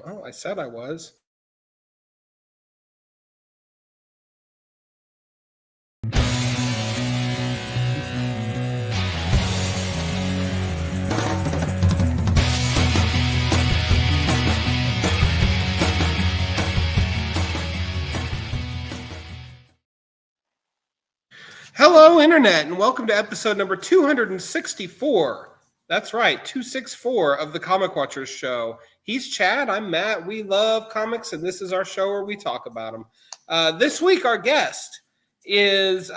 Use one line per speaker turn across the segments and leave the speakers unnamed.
Oh, I said I was. Hello, Internet, and welcome to episode number 264. That's right, 264 of the Comic Watchers Show. He's Chad, I'm Matt. We love comics, and this is our show where we talk about them. This week, our guest is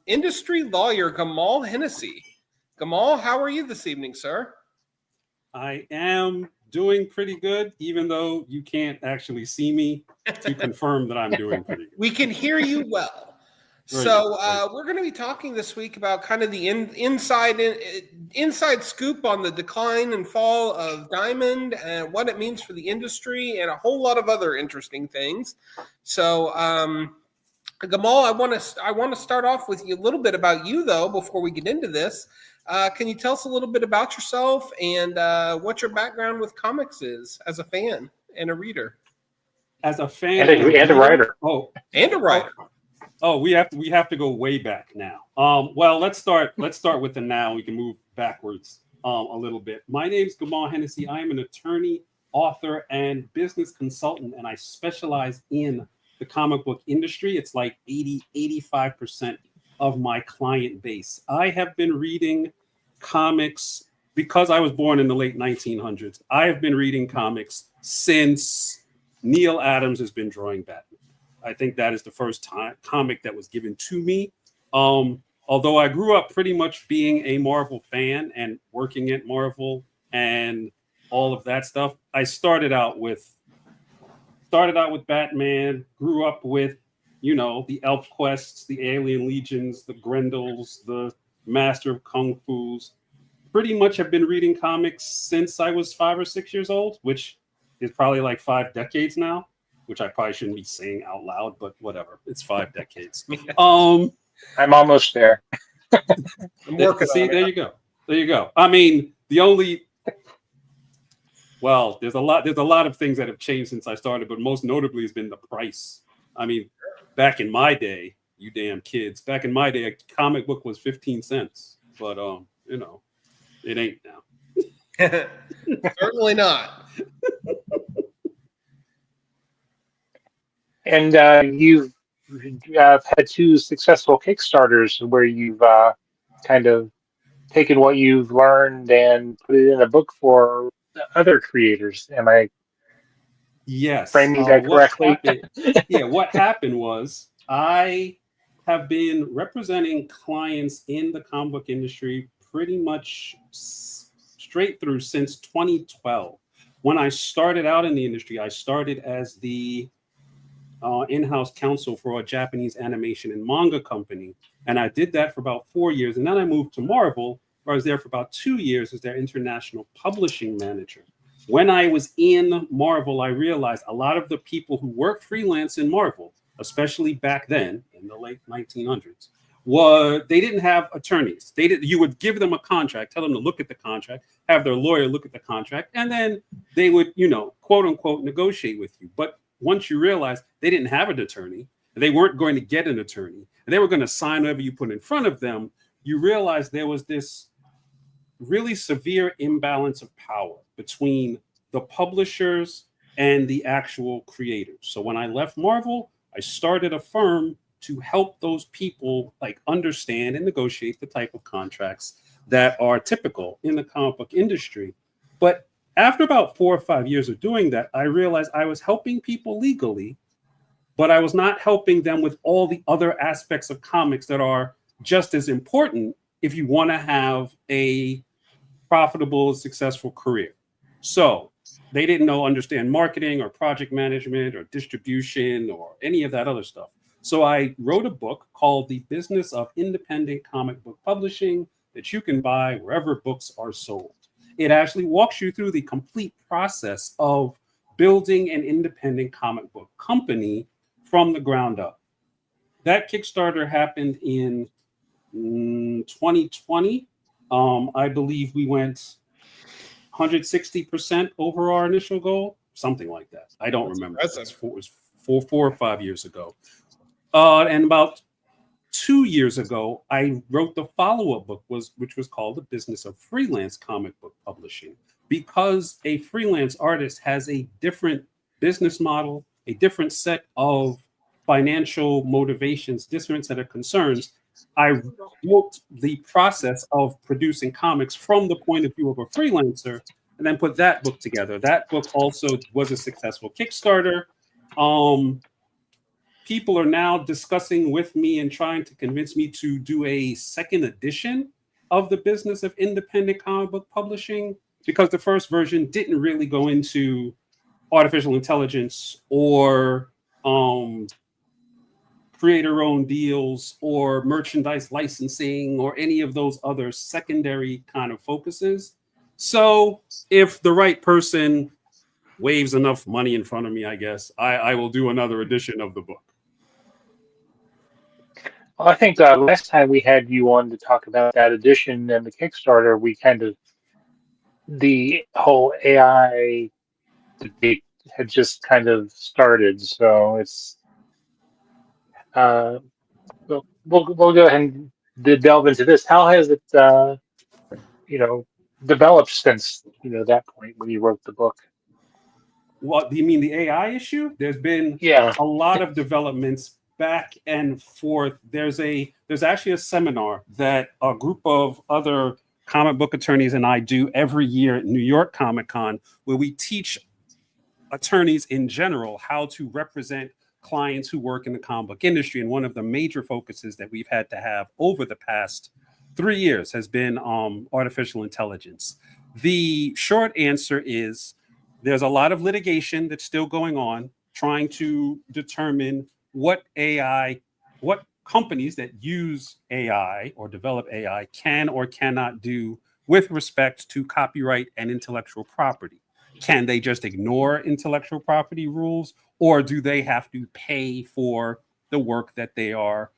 industry lawyer Gamal Hennessy. Gamal, how are you this evening, sir?
I am doing pretty good, even though you can't actually see me to confirm that I'm doing pretty good.
We can hear you well. So we're going to be talking this week about kind of the inside scoop on the decline and fall of Diamond and what it means for the industry and a whole lot of other interesting things. So, Gamal, I want to start off with you a little bit about you, though, before we get into this. Can you tell us a little bit about yourself and what your background with comics is as a fan and a reader?
As a fan
and a writer.
Oh,
and a writer.
Oh, we have to go way back now. Well, let's start with the now. We can move backwards a little bit. My name is Gamal Hennessy. I am an attorney, author, and business consultant, and I specialize in the comic book industry. It's like 85% of my client base. I have been reading comics because I was born in the late 1900s. I have been reading comics since Neil Adams has been drawing Batman. I think that is the first comic that was given to me. Although I grew up pretty much being a Marvel fan and working at Marvel and all of that stuff, I started out with Batman, grew up with, the Elf Quests, the Alien Legions, the Grendels, the Master of Kung Fu's. Pretty much have been reading comics since I was 5 or 6 years old, which is probably like 5 decades now. Which I probably shouldn't be saying out loud, but whatever. It's 5 decades.
I'm almost there.
See, there you go. I mean, there's a lot of things that have changed since I started, but most notably has been the price. I mean, back in my day, you damn kids, back in my day, a comic book was 15 cents, but it ain't now.
Certainly not.
And you've had 2 successful Kickstarters where you've kind of taken what you've learned and put it in a book for other creators. Am I framing that correctly?
What happened was I have been representing clients in the comic book industry pretty much straight through since 2012. When I started out in the industry, I started as the in-house counsel for a Japanese animation and manga company. And I did that for about 4 years. And then I moved to Marvel, where I was there for about 2 years as their international publishing manager. When I was in Marvel, I realized a lot of the people who work freelance in Marvel, especially back then in the late 1900s, they didn't have attorneys. You would give them a contract, tell them to look at the contract, have their lawyer look at the contract, and then they would, quote unquote, negotiate with you. But once you realize they didn't have an attorney, they weren't going to get an attorney, and they were going to sign whatever you put in front of them, you realize there was this really severe imbalance of power between the publishers and the actual creators. So when I left Marvel, I started a firm to help those people understand and negotiate the type of contracts that are typical in the comic book industry. But after about 4 or 5 years of doing that, I realized I was helping people legally, but I was not helping them with all the other aspects of comics that are just as important if you want to have a profitable, successful career. So they didn't understand marketing or project management or distribution or any of that other stuff. So I wrote a book called The Business of Independent Comic Book Publishing that you can buy wherever books are sold. It actually walks you through the complete process of building an independent comic book company from the ground up. That Kickstarter happened in 2020. I believe we went 160% over our initial goal. something like that. I don't remember.
Impressive.
It was 4 or 5 years ago. And about 2 years ago, I wrote the follow-up book, which was called The Business of Freelance Comic Book Publishing, because a freelance artist has a different business model, a different set of financial motivations, different set of concerns. I wrote the process of producing comics from the point of view of a freelancer, and then put that book together. That book also was a successful Kickstarter. People are now discussing with me and trying to convince me to do a second edition of The Business of Independent Comic Book Publishing, because the first version didn't really go into artificial intelligence or creator-owned deals or merchandise licensing or any of those other secondary kind of focuses. So if the right person waves enough money in front of me, I guess, I will do another edition of the book.
Well, I think last time we had you on to talk about that edition and the Kickstarter, we kind of, the whole AI debate had just kind of started. So it's, we'll go ahead and delve into this. How has it, developed since, that point when you wrote the book?
What do you mean, the AI issue? There's been
Yeah.
a lot of developments back and forth. There's actually a seminar that a group of other comic book attorneys and I do every year at New York Comic Con, where we teach attorneys in general how to represent clients who work in the comic book industry. And one of the major focuses that we've had to have over the past 3 years has been artificial intelligence. The short answer is there's a lot of litigation that's still going on, trying to determine what companies that use AI or develop AI can or cannot do with respect to copyright and intellectual property. Can they just ignore intellectual property rules, or do they have to pay for the work that they are,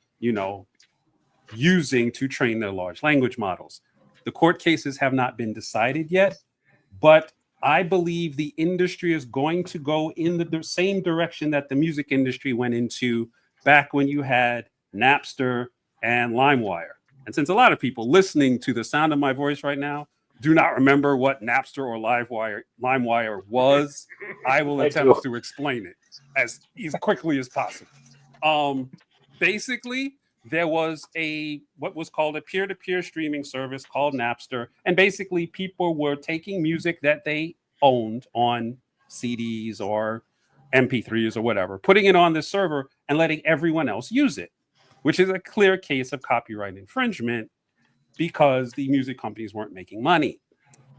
using to train their large language models? The court cases have not been decided yet, but I believe the industry is going to go in the same direction that the music industry went into back when you had Napster and LimeWire. And since a lot of people listening to the sound of my voice right now do not remember what Napster or LimeWire was, I will attempt to explain it as quickly as possible. Basically, there was what was called a peer-to-peer streaming service called Napster. And basically people were taking music that they owned on CDs or MP3s or whatever, putting it on this server and letting everyone else use it, which is a clear case of copyright infringement because the music companies weren't making money.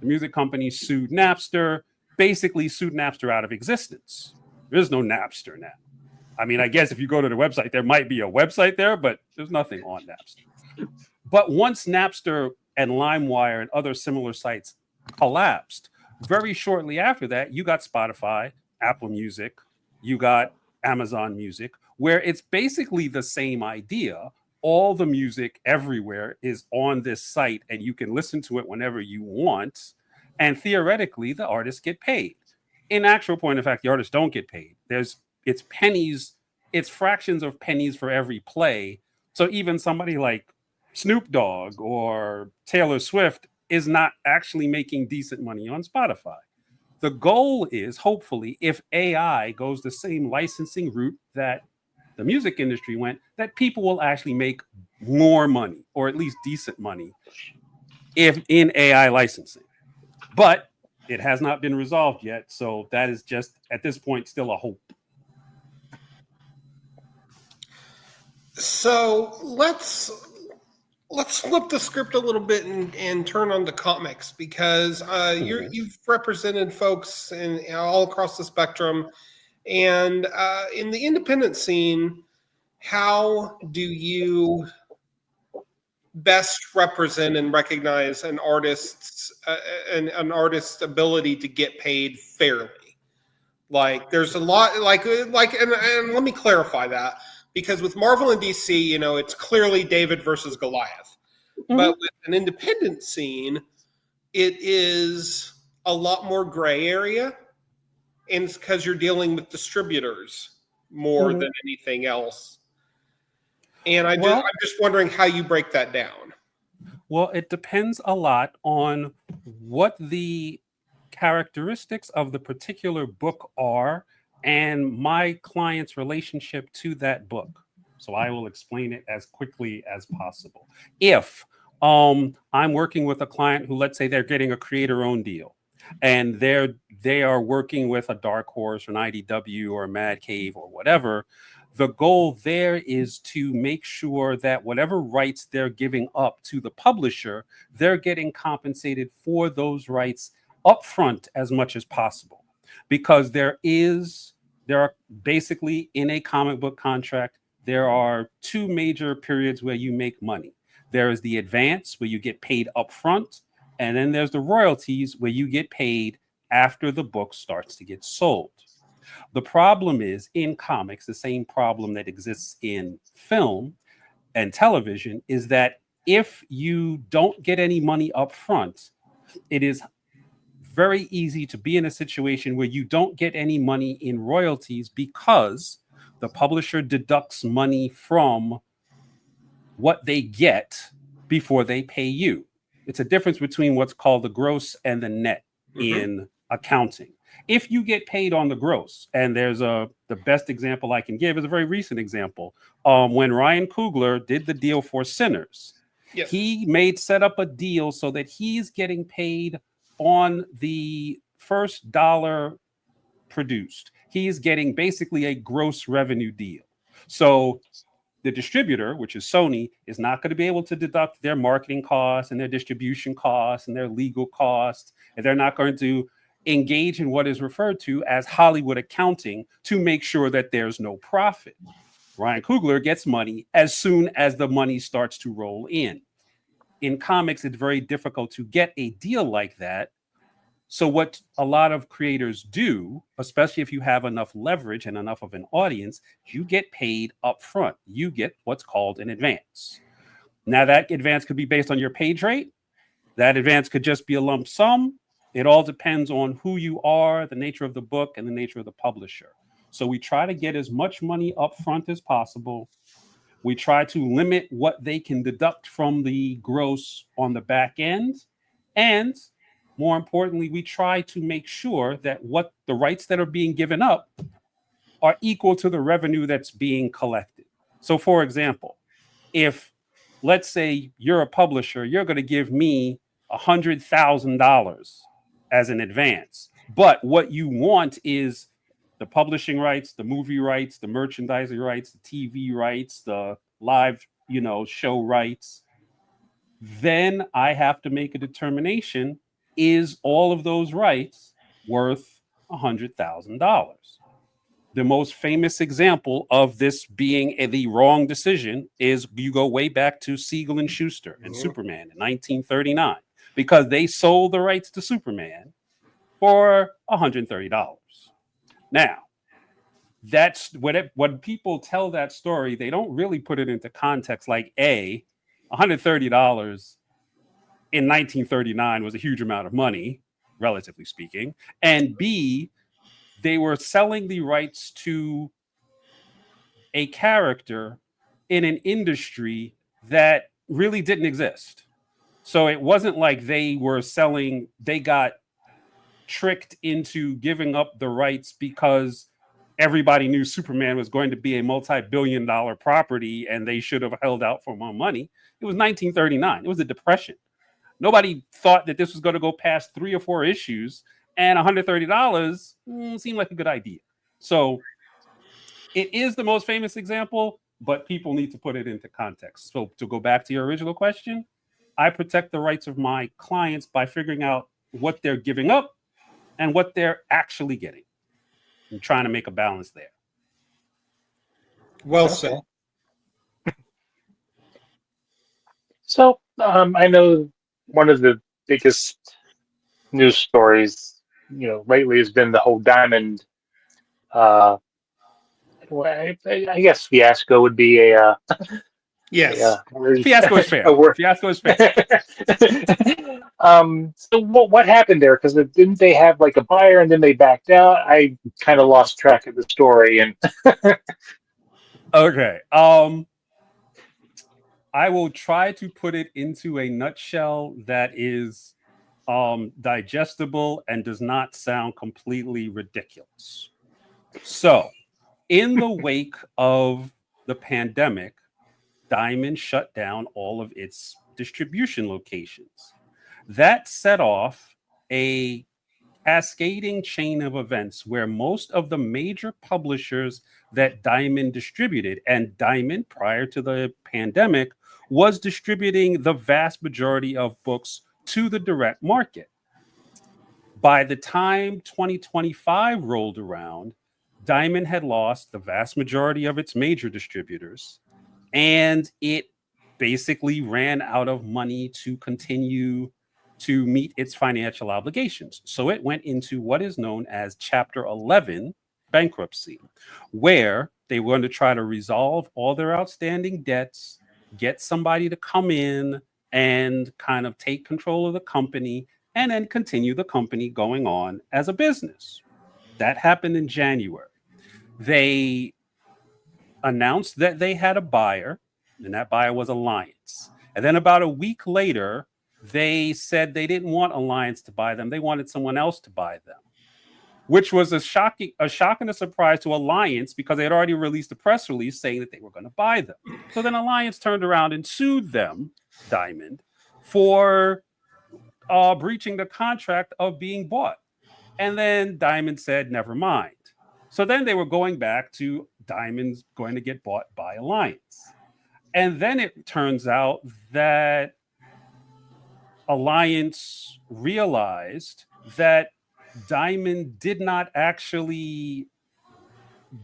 The music companies sued Napster, basically sued Napster out of existence. There is no Napster now. I mean, I guess if you go to the website, there might be a website there, but there's nothing on Napster. But once Napster and LimeWire and other similar sites collapsed, very shortly after that, you got Spotify, Apple Music, you got Amazon Music, where it's basically the same idea. All the music everywhere is on this site, and you can listen to it whenever you want. And theoretically, the artists get paid. In actual point of fact, the artists don't get paid. It's pennies, it's fractions of pennies for every play. So even somebody like Snoop Dogg or Taylor Swift is not actually making decent money on Spotify. The goal is, hopefully, if AI goes the same licensing route that the music industry went, that people will actually make more money, or at least decent money, if in AI licensing. But it has not been resolved yet. So that is just, at this point, still a hope.
So let's flip the script a little bit and turn on to comics, because you've represented folks in all across the spectrum, and in the independent scene, how do you best represent and recognize an artist's ability to get paid fairly? Like, there's a lot, and let me clarify that. Because with Marvel and DC, it's clearly David versus Goliath. Mm-hmm. But with an independent scene, it is a lot more gray area. and it's because you're dealing with distributors more than anything else. And I'm just wondering how you break that down.
Well, it depends a lot on what the characteristics of the particular book are and my client's relationship to that book. So I will explain it as quickly as possible. If I'm working with a client who, let's say, they're getting a creator-owned deal, and they are working with a Dark Horse or an IDW or a Mad Cave or whatever, the goal there is to make sure that whatever rights they're giving up to the publisher, they're getting compensated for those rights upfront as much as possible. Because there are basically, in a comic book contract, there are two major periods where you make money. There is the advance, where you get paid upfront, and then there's the royalties, where you get paid after the book starts to get sold. The problem is, in comics, the same problem that exists in film and television is that if you don't get any money up front, it is very easy to be in a situation where you don't get any money in royalties because the publisher deducts money from what they get before they pay you. It's a difference between what's called the gross and the net in accounting. If you get paid on the gross, and the best example I can give is a very recent example. When Ryan Coogler did the deal for Sinners, he set up a deal so that he's getting paid on the first dollar produced. He's getting basically a gross revenue deal. So the distributor, which is Sony, is not going to be able to deduct their marketing costs and their distribution costs and their legal costs, and they're not going to engage in what is referred to as Hollywood accounting to make sure that there's no profit. Ryan Coogler gets money as soon as the money starts to roll in. In comics, it's very difficult to get a deal like that. So what a lot of creators do, especially if you have enough leverage and enough of an audience, you get paid up front. You get what's called an advance. Now, that advance could be based on your page rate. That advance could just be a lump sum. It all depends on who you are, the nature of the book, and the nature of the publisher. So we try to get as much money up front as possible. We try to limit what they can deduct from the gross on the back end. And more importantly, we try to make sure that what the rights that are being given up are equal to the revenue that's being collected. So, for example, if, let's say, you're a publisher, you're going to give me $100,000 as an advance. But what you want is the publishing rights, the movie rights, the merchandising rights, the TV rights, the live, show rights. Then I have to make a determination, is all of those rights worth $100,000? The most famous example of this being the wrong decision is you go way back to Siegel and Schuster and Superman in 1939, because they sold the rights to Superman for $130. Now, that's when people tell that story, they don't really put it into context. Like, $130 in 1939 was a huge amount of money, relatively speaking. And B, they were selling the rights to a character in an industry that really didn't exist. So it wasn't like they got tricked into giving up the rights because everybody knew Superman was going to be a multi-billion-dollar property and they should have held out for more money. It was 1939. It was a depression. Nobody thought that this was going to go past 3 or 4 issues, and $130 seemed like a good idea. So it is the most famous example, but people need to put it into context. So to go back to your original question, I protect the rights of my clients by figuring out what they're giving up and what they're actually getting. I'm trying to make a balance there.
Well said.
So I know one of the biggest news stories, lately has been the whole Diamond. I guess fiasco would be a
Yes.
Fiasco is fair. Fiasco is fair.
So what happened there? Because didn't they have like a buyer and then they backed out? I kind of lost track of the story. And
Okay. I will try to put it into a nutshell that is digestible and does not sound completely ridiculous. So, in the wake of the pandemic, Diamond shut down all of its distribution locations. That set off a cascading chain of events where most of the major publishers that Diamond distributed, and Diamond prior to the pandemic was distributing the vast majority of books to the direct market. By the time 2025 rolled around, Diamond had lost the vast majority of its major distributors, and it basically ran out of money to continue to meet its financial obligations. So it went into what is known as Chapter 11 bankruptcy, where they were going to try to resolve all their outstanding debts, get somebody to come in and kind of take control of the company, and then continue the company going on as a business. That happened in January. They announced that they had a buyer, and that buyer was Alliance. And then about a week later, they said they didn't want Alliance to buy them. They wanted someone else to buy them, which was a shock and a surprise to Alliance because they had already released a press release saying that they were going to buy them. So then Alliance turned around and sued them, Diamond, for breaching the contract of being bought. And then Diamond said, never mind. So then they were going back to Diamond's going to get bought by Alliance. And then it turns out that Alliance realized that Diamond did not actually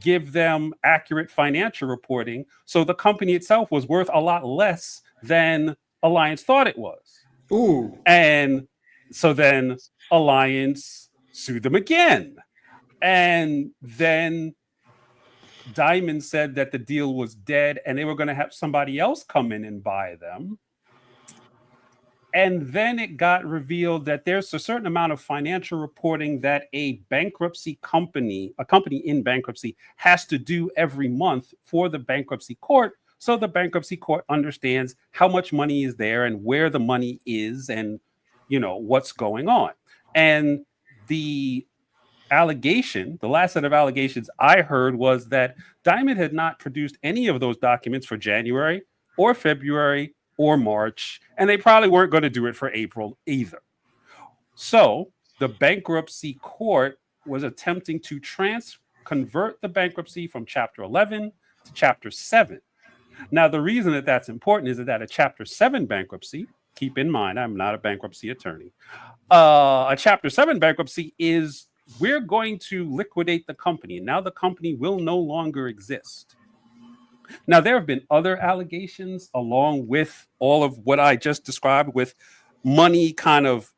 give them accurate financial reporting. So the company itself was worth a lot less than Alliance thought it was.
Ooh.
And so then Alliance sued them again. And then Diamond said that the deal was dead and they were going to have somebody else come in and buy them. And then it got revealed that there's a certain amount of financial reporting that a company in bankruptcy has to do every month for the bankruptcy court. So the bankruptcy court understands how much money is there and where the money is and, what's going on. And the last set of allegations I heard was that Diamond had not produced any of those documents for January or February or March, and they probably weren't going to do it for April either. So the bankruptcy court was attempting to convert the bankruptcy from Chapter 11 to Chapter 7. Now, the reason that that's important is that a Chapter 7 bankruptcy, keep in mind, I'm not a bankruptcy attorney, a Chapter 7 bankruptcy is we're going to liquidate the company. And now the company will no longer exist. Now, there have been other allegations along with all of what I just described with money kind of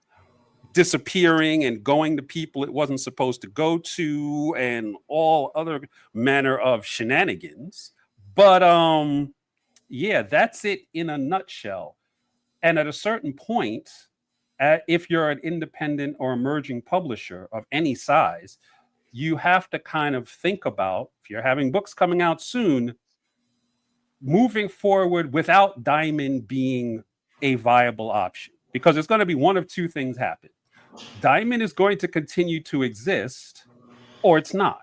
disappearing and going to people it wasn't supposed to go to and all other manner of shenanigans. But that's it in a nutshell. And at a certain point, if you're an independent or emerging publisher of any size, you have to kind of think about, if you're having books coming out soon, moving forward without Diamond being a viable option. Because it's going to be one of two things happen. Diamond is going to continue to exist, or it's not.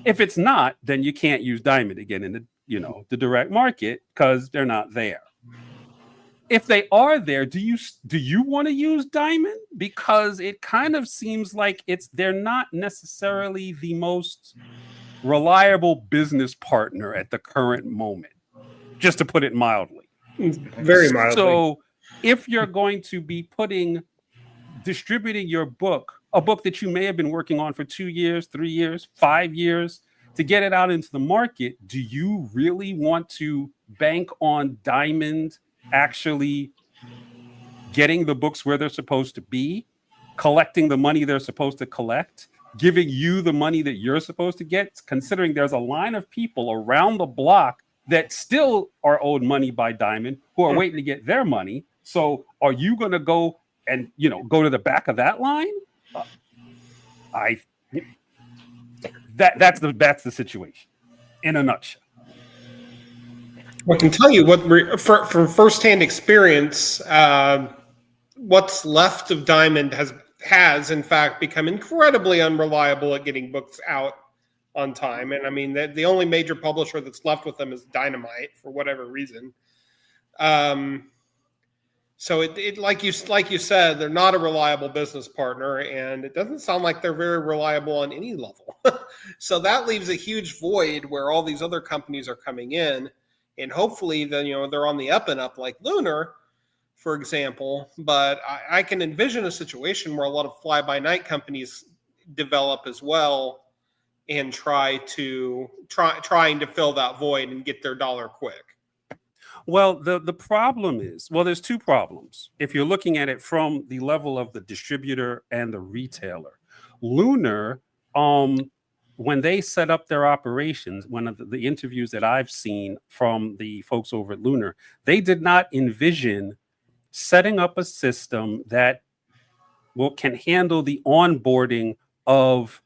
If it's not, then you can't use Diamond again in the direct market because they're not there. If they are there, do you want to use Diamond? Because it kind of seems like they're not necessarily the most reliable business partner at the current moment, just to put it mildly.
Very mildly.
So if you're going to be distributing your book, a book that you may have been working on for 2 years, 3 years, 5 years, to get it out into the market, do you really want to bank on Diamond actually getting the books where they're supposed to be, collecting the money they're supposed to collect, giving you the money that you're supposed to get, considering there's a line of people around the block that still are owed money by Diamond, who are waiting to get their money. So are you going to go and, go to the back of that line? That's the situation in a nutshell.
I can tell you from firsthand experience, what's left of Diamond has in fact become incredibly unreliable at getting books out on time. And I mean, the only major publisher that's left with them is Dynamite for whatever reason. So it like you said, they're not a reliable business partner, and it doesn't sound like they're very reliable on any level. So that leaves a huge void where all these other companies are coming in, and hopefully then they're on the up and up, like Lunar, for example. But I can envision a situation where a lot of fly-by-night companies develop as well and trying to fill that void and get their dollar quick.
Well, the problem is, there's two problems. If you're looking at it from the level of the distributor and the retailer, Lunar, when they set up their operations, one of the interviews that I've seen from the folks over at Lunar, they did not envision setting up a system that can handle the onboarding of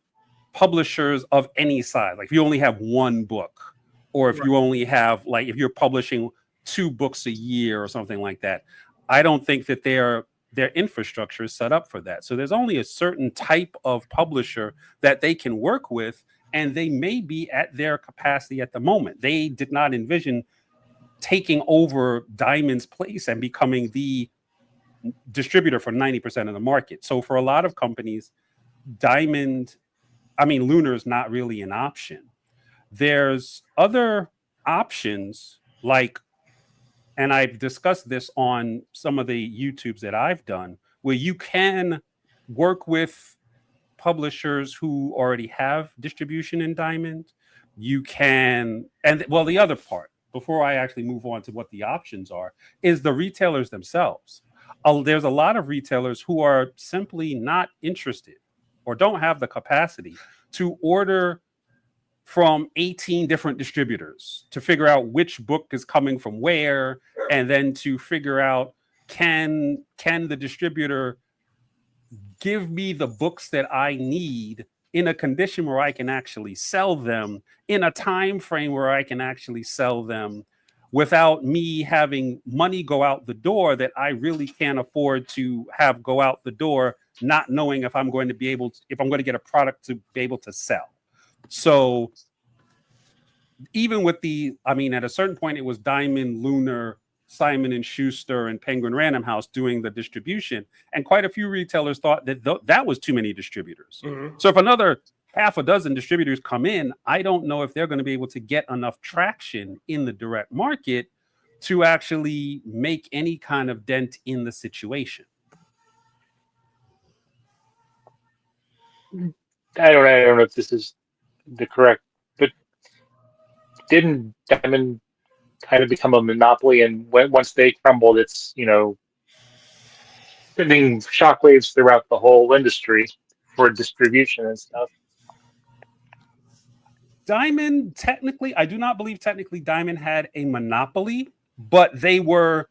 publishers of any size. Like if you only have one book, or if you only have, like, if you're publishing 2 books a year or something like that, I don't think that their infrastructure is set up for that. So there's only a certain type of publisher that they can work with, and they may be at their capacity at the moment. They did not envision taking over Diamond's place and becoming the distributor for 90% of the market. So for a lot of companies, Lunar is not really an option. There's other options, like, and I've discussed this on some of the YouTubes that I've done, where you can work with publishers who already have distribution in Diamond. You can, the other part, before I actually move on to what the options are, is the retailers themselves. There's a lot of retailers who are simply not interested or don't have the capacity to order from 18 different distributors to figure out which book is coming from where, and then to figure out, can the distributor give me the books that I need in a condition where I can actually sell them, in a time frame where I can actually sell them, without me having money go out the door that I really can't afford to have go out the door, not knowing if I'm going to get a product to be able to sell. So even with at a certain point, it was Diamond, Lunar, Simon & Schuster, and Penguin Random House doing the distribution. And quite a few retailers thought that that was too many distributors. Mm-hmm. So if another half a dozen distributors come in, I don't know if they're going to be able to get enough traction in the direct market to actually make any kind of dent in the situation.
I don't know if this is the correct, but didn't Diamond kind of become a monopoly, and once they crumbled, it's sending shockwaves throughout the whole industry for distribution and stuff?
Diamond, technically, I do not believe technically Diamond had a monopoly, but they were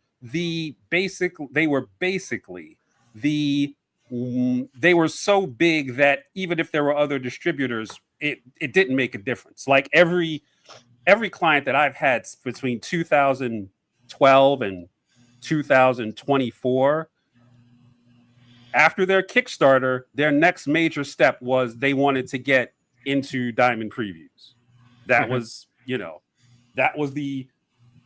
so big that even if there were other distributors, it didn't make a difference. Like every client that I've had between 2012 and 2024, after their Kickstarter, their next major step was they wanted to get into Diamond previews. That was, that was the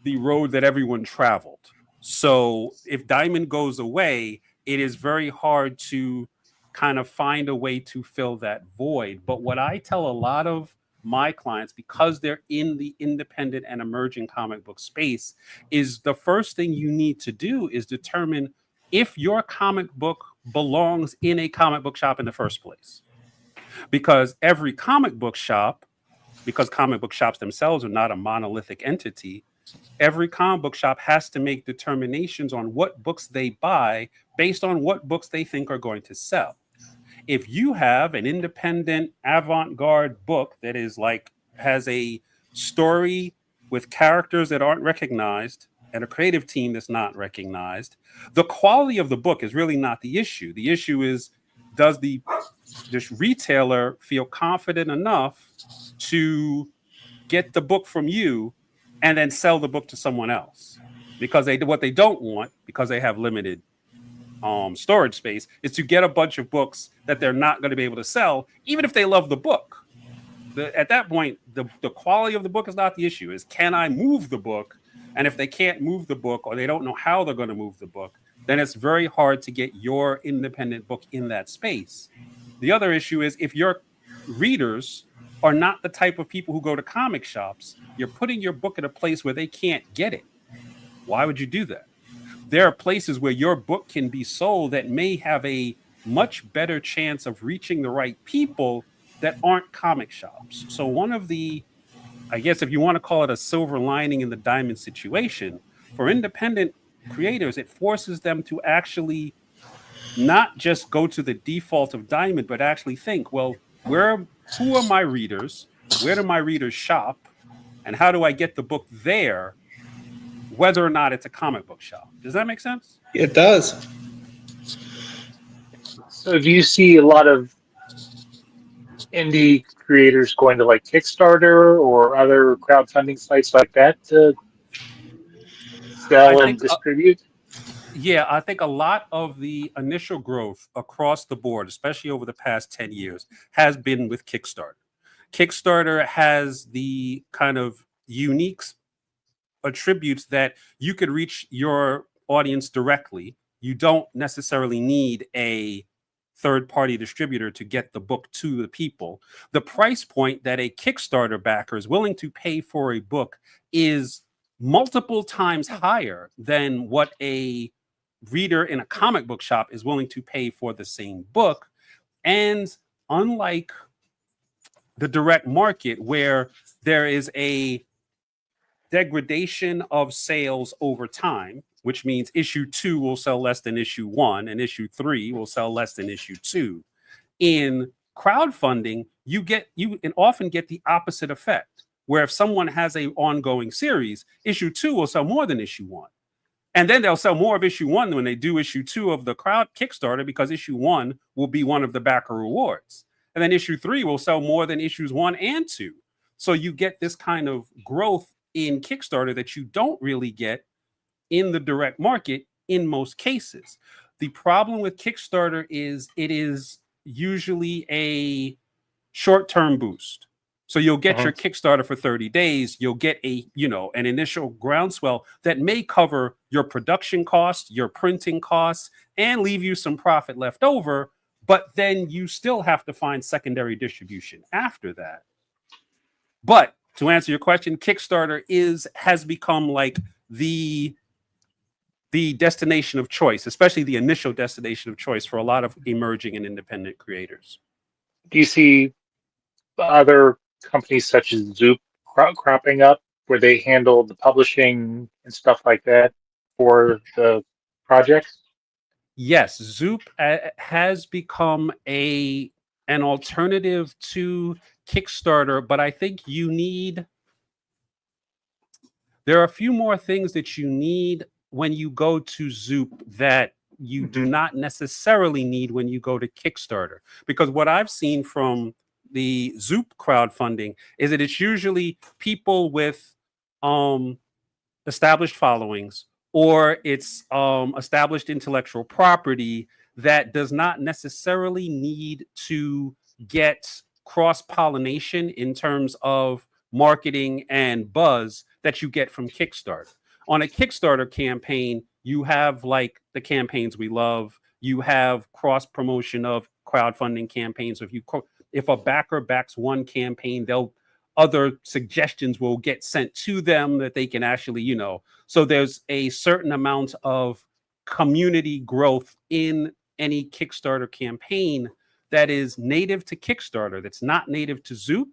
road that everyone traveled. So if Diamond goes away, it is very hard to kind of find a way to fill that void. But what I tell a lot of my clients, because they're in the independent and emerging comic book space, is the first thing you need to do is determine if your comic book belongs in a comic book shop in the first place. Because every comic book shop, because comic book shops themselves are not a monolithic entity, every comic book shop has to make determinations on what books they buy based on what books they think are going to sell. If you have an independent avant-garde book that is has a story with characters that aren't recognized and a creative team that's not recognized, the quality of the book is really not the issue. The issue is, does this retailer feel confident enough to get the book from you and then sell the book to someone else? Because what they don't want, because they have limited storage space, is to get a bunch of books that they're not going to be able to sell, even if they love the book. At that point, the quality of the book is not the issue. Is, can I move the book? And if they can't move the book, or they don't know how they're going to move the book, then it's very hard to get your independent book in that space. The other issue is, if your readers are not the type of people who go to comic shops, you're putting your book in a place where they can't get it. Why would you do that? There are places where your book can be sold that may have a much better chance of reaching the right people that aren't comic shops. So one of the, I guess if you want to call it a silver lining in the Diamond situation, for independent creators, it forces them to actually not just go to the default of Diamond, but actually think, well, who are my readers? Where do my readers shop? And how do I get the book there, whether or not it's a comic book shop? Does that make sense?
It does.
So do you see a lot of indie creators going to like Kickstarter or other crowdfunding sites like that to sell and distribute?
Yeah, I think a lot of the initial growth across the board, especially over the past 10 years, has been with Kickstarter. Kickstarter has the kind of unique attributes that you could reach your audience directly. You don't necessarily need a third-party distributor to get the book to the people. The price point that a Kickstarter backer is willing to pay for a book is multiple times higher than what a reader in a comic book shop is willing to pay for the same book. And unlike the direct market, where there is a degradation of sales over time, which means issue 2 will sell less than issue 1 and issue 3 will sell less than issue 2. In crowdfunding, you often get the opposite effect, where if someone has an ongoing series, issue 2 will sell more than issue 1. And then they'll sell more of issue 1 when they do issue 2 of the crowd Kickstarter, because issue 1 will be one of the backer rewards. And then issue 3 will sell more than issues 1 and 2. So you get this kind of growth in Kickstarter that you don't really get in the direct market in most cases. The problem with Kickstarter is it is usually a short-term boost. So you'll get your Kickstarter for 30 days. You'll get an initial groundswell that may cover your production costs, your printing costs, and leave you some profit left over. But then you still have to find secondary distribution after that. But to answer your question, Kickstarter has become like the destination of choice, especially the initial destination of choice for a lot of emerging and independent creators.
Do you see other companies such as Zoop cropping up where they handle the publishing and stuff like that for the projects?
Yes, Zoop has become an alternative to Kickstarter, but I think there are a few more things that you need when you go to Zoop that you do not necessarily need when you go to Kickstarter. Because what I've seen from the Zoop crowdfunding is that it's usually people with established followings, or it's established intellectual property that does not necessarily need to get cross-pollination in terms of marketing and buzz that you get from Kickstarter. On a Kickstarter campaign, you have like the campaigns we love. You have cross-promotion of crowdfunding campaigns. So if a backer backs one campaign, other suggestions will get sent to them that they can actually, so there's a certain amount of community growth in any Kickstarter campaign that is native to Kickstarter, that's not native to Zoop.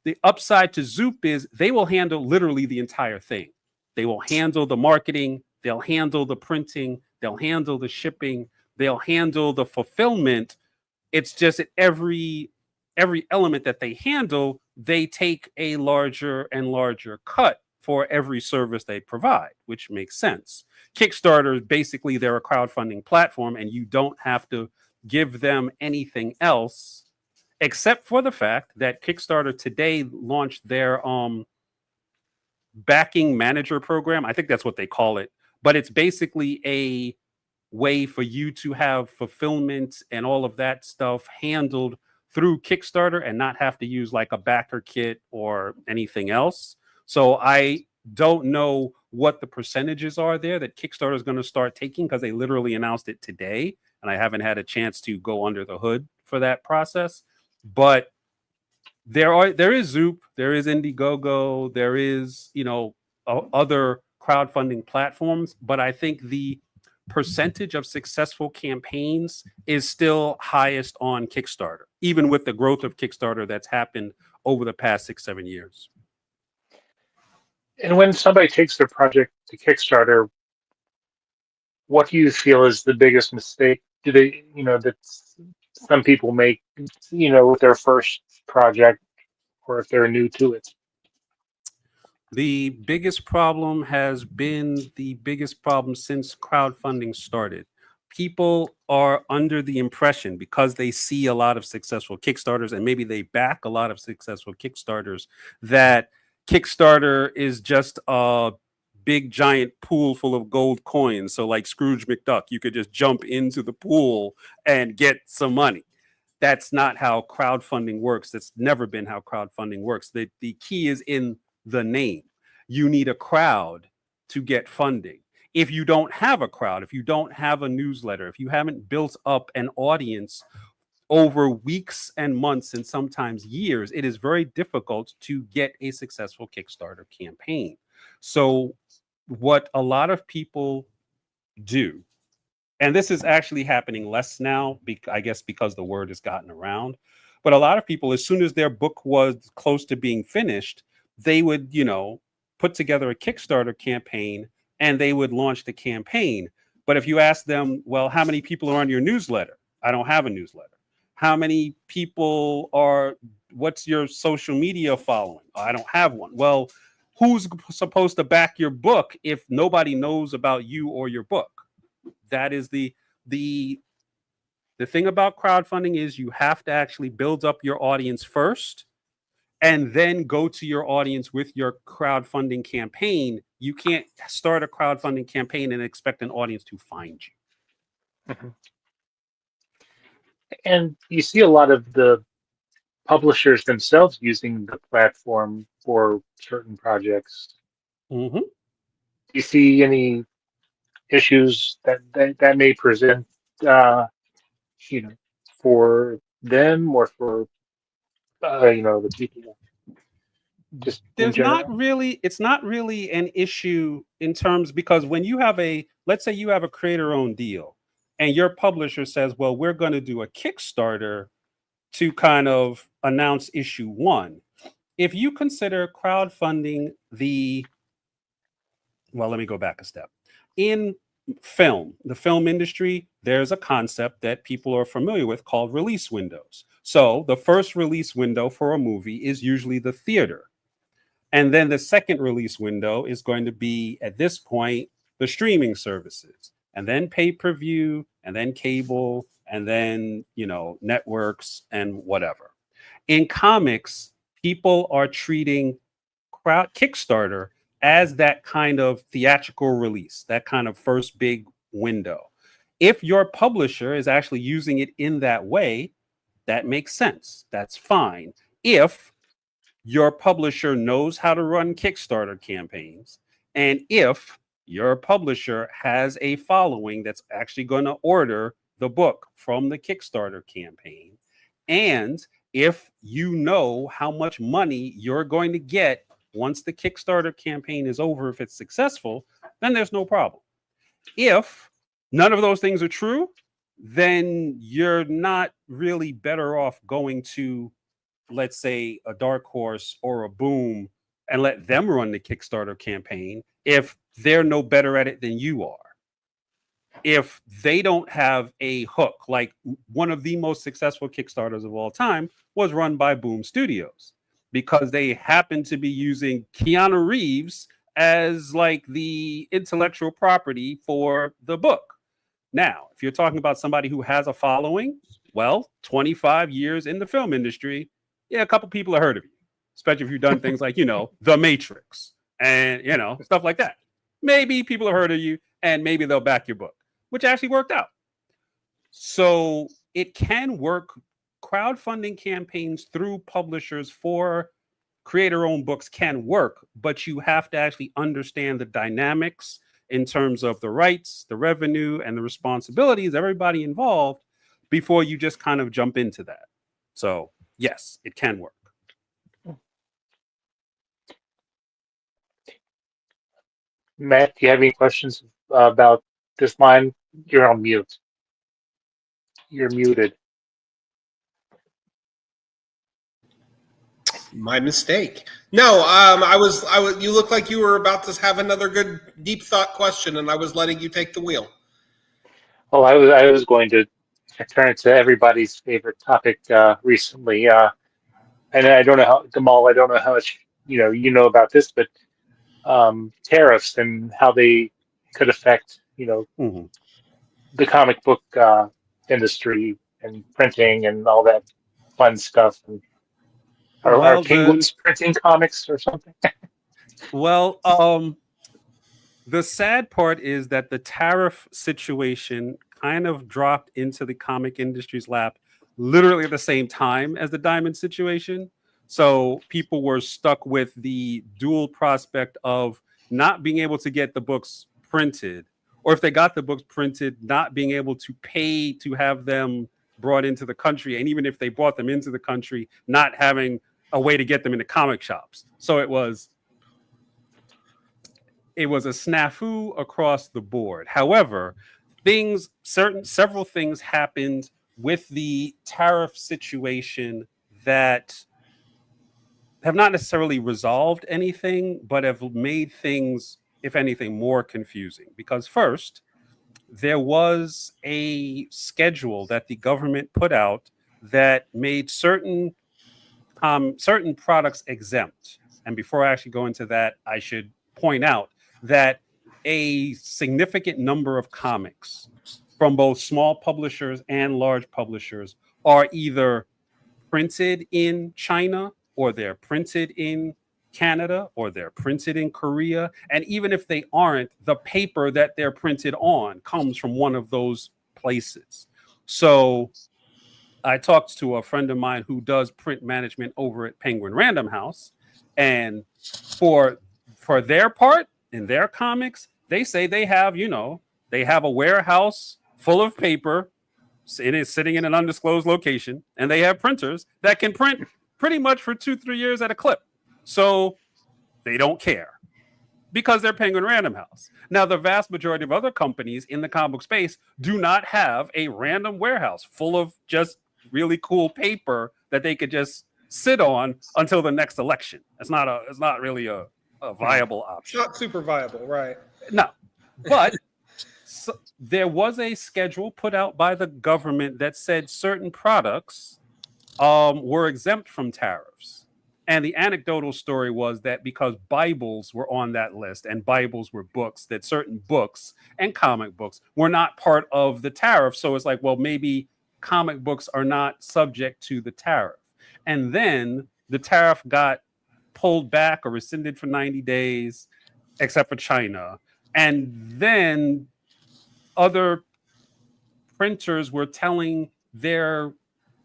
The upside to Zoop is they will handle literally the entire thing. They will handle the marketing, they'll handle the printing, they'll handle the shipping, they'll handle the fulfillment. It's just that every every element that they handle, they take a larger and larger cut for every service they provide, which makes sense. Kickstarter, basically, they're a crowdfunding platform, and you don't have to give them anything else except for the fact that Kickstarter today launched their backing manager program. I think that's what they call it, but it's basically a way for you to have fulfillment and all of that stuff handled through Kickstarter and not have to use like a backer kit or anything else. So I don't know what the percentages are there that Kickstarter is going to start taking, because they literally announced it today and I haven't had a chance to go under the hood for that process. But there is Zoop, there is Indiegogo, there is, other crowdfunding platforms, but I think the percentage of successful campaigns is still highest on Kickstarter, even with the growth of Kickstarter that's happened over the past 6-7 years.
And when somebody takes their project to Kickstarter, what do you feel is the biggest mistake? Do they, that some people make, with their first project, or if they're new to it?
The biggest problem has been the biggest problem since crowdfunding started. People are under the impression, because they see a lot of successful Kickstarters and maybe they back a lot of successful Kickstarters, that Kickstarter is just a big giant pool full of gold coins. So like Scrooge McDuck, you could just jump into the pool and get some money. That's not how crowdfunding works. That's never been how crowdfunding works. The key is in the name. You need a crowd to get funding. If you don't have a crowd, if you don't have a newsletter, if you haven't built up an audience over weeks and months and sometimes years, it is very difficult to get a successful Kickstarter campaign. So what a lot of people do, and this is actually happening less now, I guess because the word has gotten around, but a lot of people, as soon as their book was close to being finished, they would, put together a Kickstarter campaign and they would launch the campaign. But if you ask them, well, how many people are on your newsletter? I don't have a newsletter. How many people what's your social media following? I don't have one. Well, who's supposed to back your book if nobody knows about you or your book? That is the thing about crowdfunding, is you have to actually build up your audience first and then go to your audience with your crowdfunding campaign. You can't start a crowdfunding campaign and expect an audience to find you.
Mm-hmm. And you see a lot of the publishers themselves using the platform for certain projects.
Mm-hmm.
Do you see any issues that may present, for them or for, the people just in
It's
general?
not really an issue in terms, because when you have let's say you have a creator-owned deal and your publisher says, well, we're going to do a Kickstarter to kind of announce issue 1. If you consider crowdfunding well, let me go back a step. In the film industry, there's a concept that people are familiar with called release windows. So the first release window for a movie is usually the theater. And then the second release window is going to be, at this point, the streaming services, and then pay-per-view, and then cable, and then, networks and whatever. In comics, people are treating Kickstarter as that kind of theatrical release, that kind of first big window. If your publisher is actually using it in that way, that makes sense. That's fine. If your publisher knows how to run Kickstarter campaigns, and if your publisher has a following that's actually going to order the book from the Kickstarter campaign, and if you know how much money you're going to get once the Kickstarter campaign is over, if it's successful, then there's no problem. If none of those things are true, then you're not really better off going to, let's say, a Dark Horse or a Boom and let them run the Kickstarter campaign if they're no better at it than you are. if they don't have a hook, like one of the most successful Kickstarters of all time was run by Boom Studios, because they happen to be using Keanu Reeves as like the intellectual property for the book. Now, if you're talking about somebody who has a following, well, 25 years in the film industry, yeah, a couple people have heard of you, especially if you've done things like, The Matrix and, stuff like that. Maybe people have heard of you and maybe they'll back your book, which actually worked out. So it can work. Crowdfunding campaigns through publishers for creator-owned books can work, but you have to actually understand the dynamics in terms of the rights, the revenue, and the responsibilities of everybody involved before you just kind of jump into that. So yes, it can work.
Matt, do you have any questions about this line? You're on mute. You're muted.
My mistake. No, I was. You look like you were about to have another good deep thought question, and I was letting you take the wheel.
Well, I was going to turn it to everybody's favorite topic recently, and I don't know how, Gamal, I don't know how much you know about this, but tariffs and how they could affect the comic book industry and printing and all that fun stuff. And are
Well,
Penguins printing comics or something?
well, the sad part is that the tariff situation kind of dropped into the comic industry's lap literally at the same time as the Diamond situation. So people were stuck with the dual prospect of not being able to get the books printed, or if they got the books printed, not being able to pay to have them brought into the country. And even if they brought them into the country, not having a way to get them into comic shops. So it was a snafu across the board. However, several things happened with the tariff situation that have not necessarily resolved anything, but have made things, if anything, more confusing. Because first, there was a schedule that the government put out that made certain products exempt. And before I actually go into that, I should point out that a significant number of comics from both small publishers and large publishers are either printed in China, or they're printed in Canada, or they're printed in Korea. And even if they aren't, the paper that they're printed on comes from one of those places. So I talked to a friend of mine who does print management over at Penguin Random House, and for their part in their comics, they say they have a warehouse full of paper. It is sitting in an undisclosed location, and they have printers that can print pretty much for 2-3 years at a clip. So they don't care because they're Penguin Random House. Now, the vast majority of other companies in the comic book space do not have a random warehouse full of just really cool paper that they could just sit on until the next election. It's not really a viable option.
Not super viable, right?
No, but there was a schedule put out by the government that said certain products were exempt from tariffs. And the anecdotal story was that because Bibles were on that list, and Bibles were books, that certain books and comic books were not part of the tariff. So it's like, well, maybe comic books are not subject to the tariff. And then the tariff got pulled back or rescinded for 90 days, except for China. And then other printers were telling their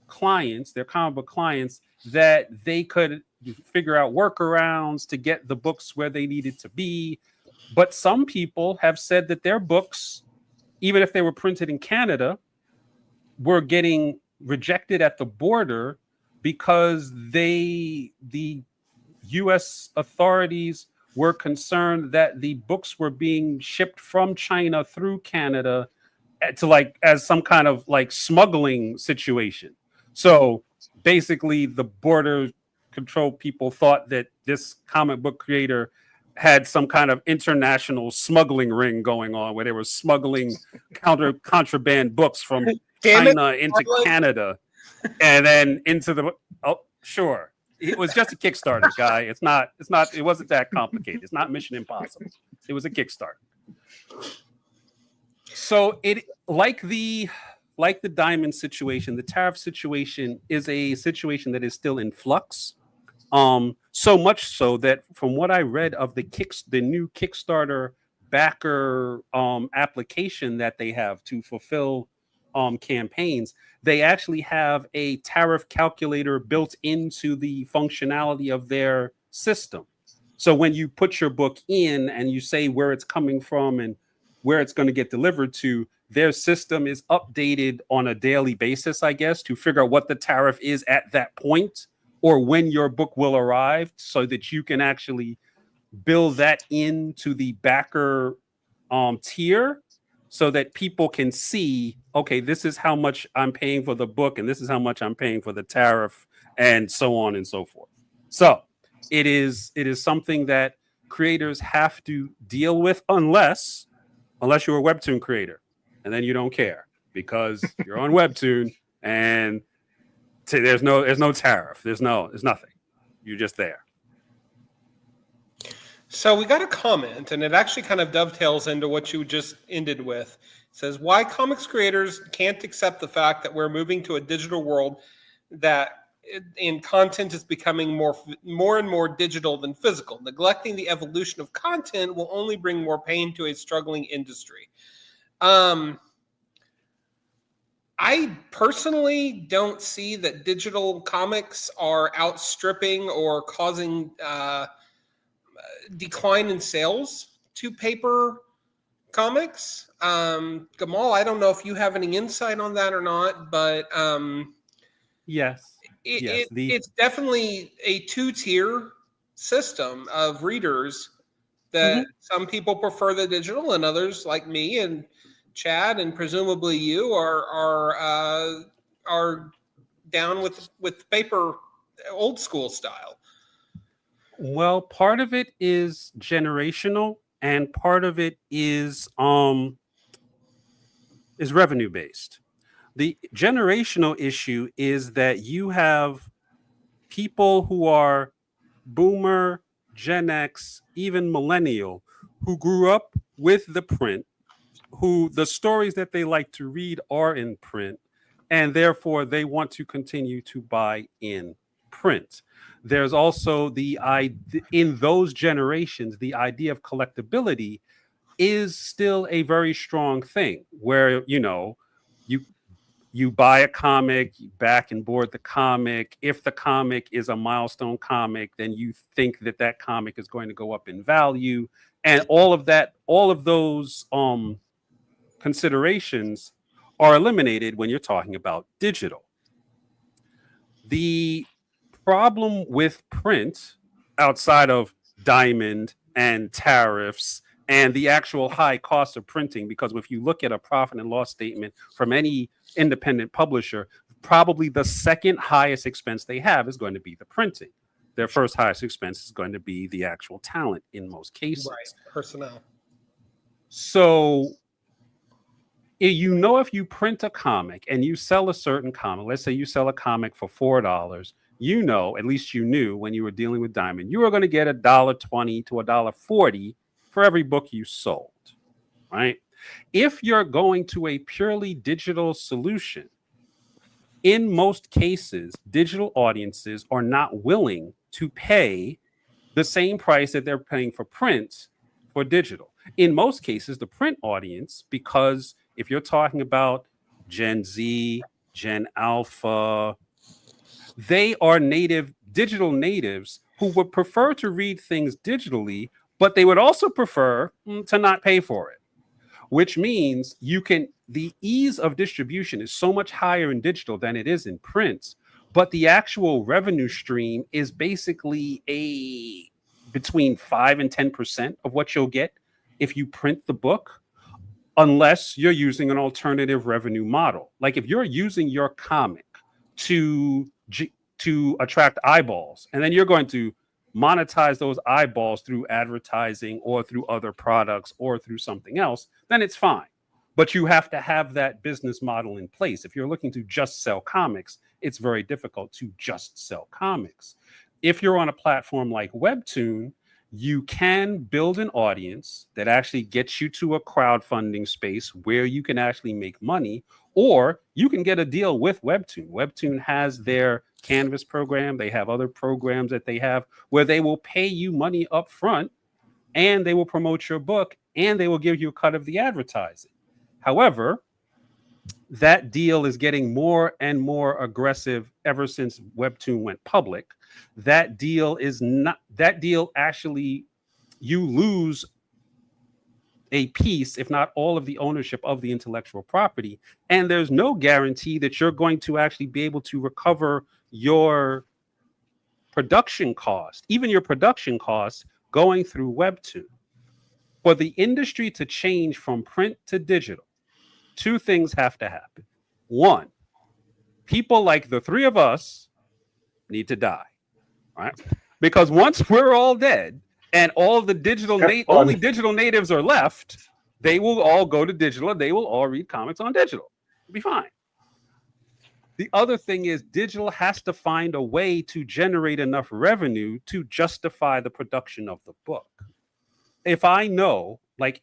clients, their comic book clients, that they could figure out workarounds to get the books where they needed to be. But some people have said that their books, even if they were printed in Canada, were getting rejected at the border because the U.S. authorities were concerned that the books were being shipped from China through Canada to as some kind of smuggling situation. So basically the border control people thought that this comic book creator had some kind of international smuggling ring going on where they were smuggling contraband books from
Damn it,
China into
Harlan.
Canada and then into the sure. It was just a Kickstarter, guy. It wasn't that complicated. It's not Mission Impossible. It was a Kickstarter. So it like the diamond situation, the tariff situation is a situation that is still in flux. So much so that from what I read of the new Kickstarter backer application that they have to fulfill campaigns, they actually have a tariff calculator built into the functionality of their system. So when you put your book in and you say where it's coming from and where it's going to get delivered to, their system is updated on a daily basis, I guess, to figure out what the tariff is at that point or when your book will arrive so that you can actually build that into the backer tier so that people can see, okay, this is how much I'm paying for the book and this is how much I'm paying for the tariff and so on and so forth. So it is something that creators have to deal with unless you're a webtoon creator, and then you don't care because you're on webtoon and there's no tariff, there's nothing, you're just there.
So we got a comment, and it actually kind of dovetails into what you just ended with. It says, why comics creators can't accept the fact that we're moving to a digital world that in content is becoming more and more digital than physical. Neglecting the evolution of content will only bring more pain to a struggling industry. I personally don't see that digital comics are outstripping or causing decline in sales to paper comics. Gamal, I don't know if you have any insight on that or not, but
yes.
It's definitely a two-tier system of readers that some people prefer the digital and others like me and Chad and presumably you are down with paper old school style.
Well, part of it is generational and part of it is revenue based. The generational issue is that you have people who are boomer, Gen X, even millennial, who grew up with the print, who the stories that they like to read are in print, and therefore they want to continue to buy in print. There's also in those generations, the idea of collectability is still a very strong thing where, you buy a comic, you back and board the comic. If the comic is a milestone comic, then you think that comic is going to go up in value. And all of those considerations are eliminated when you're talking about digital. The problem with print, outside of diamond and tariffs and the actual high cost of printing, because if you look at a profit and loss statement from any independent publisher, probably the second highest expense they have is going to be the printing. Their first highest expense is going to be the actual talent in most cases.
Right, personnel.
So, if you print a comic and you sell a certain comic, let's say you sell a comic for $4, at least you knew when you were dealing with Diamond, you were going to get $1.20 to $1.40 for every book you sold, right? If you're going to a purely digital solution, in most cases, digital audiences are not willing to pay the same price that they're paying for print for digital. In most cases, the print audience, because if you're talking about Gen Z, Gen Alpha, they are digital natives who would prefer to read things digitally, but they would also prefer to not pay for it, which means the ease of distribution is so much higher in digital than it is in print, but the actual revenue stream is basically between 5 and 10% of what you'll get if you print the book, unless you're using an alternative revenue model. Like if you're using your comic to attract eyeballs, and then you're going to monetize those eyeballs through advertising or through other products or through something else, then it's fine. But you have to have that business model in place. If you're looking to just sell comics, it's very difficult to just sell comics. If you're on a platform like Webtoon, you can build an audience that actually gets you to a crowdfunding space where you can actually make money, or you can get a deal with Webtoon. Webtoon has their Canvas program. They have other programs that they have where they will pay you money up front, and they will promote your book, and they will give you a cut of the advertising. However, that deal is getting more and more aggressive ever since Webtoon went public. That deal actually, you lose a piece, if not all of the ownership of the intellectual property. And there's no guarantee that you're going to actually be able to recover your production cost, even your production costs going through Webtoon. For the industry to change from print to digital, two things have to happen. One, people like the three of us need to die, right? Because once we're all dead and all the only digital natives are left, they will all go to digital and they will all read comics on digital. It'll be fine. The other thing is digital has to find a way to generate enough revenue to justify the production of the book. If I know, like,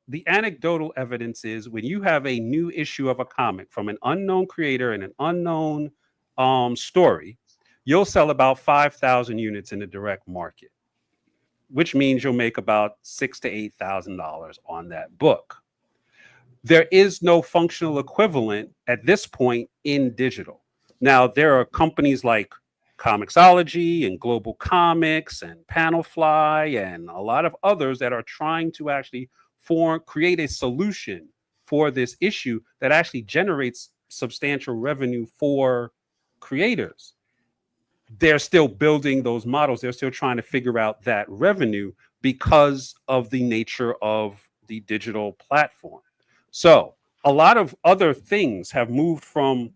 the anecdotal evidence is when you have a new issue of a comic from an unknown creator and an unknown story, you'll sell about 5,000 units in the direct market, which means you'll make about $6,000 to $8,000 on that book. There is no functional equivalent at this point in digital. Now, there are companies like Comixology and Global Comics and Panelfly and a lot of others that are trying to actually create a solution for this issue that actually generates substantial revenue for creators. They're still building those models. They're still trying to figure out that revenue because of the nature of the digital platform. So a lot of other things have moved from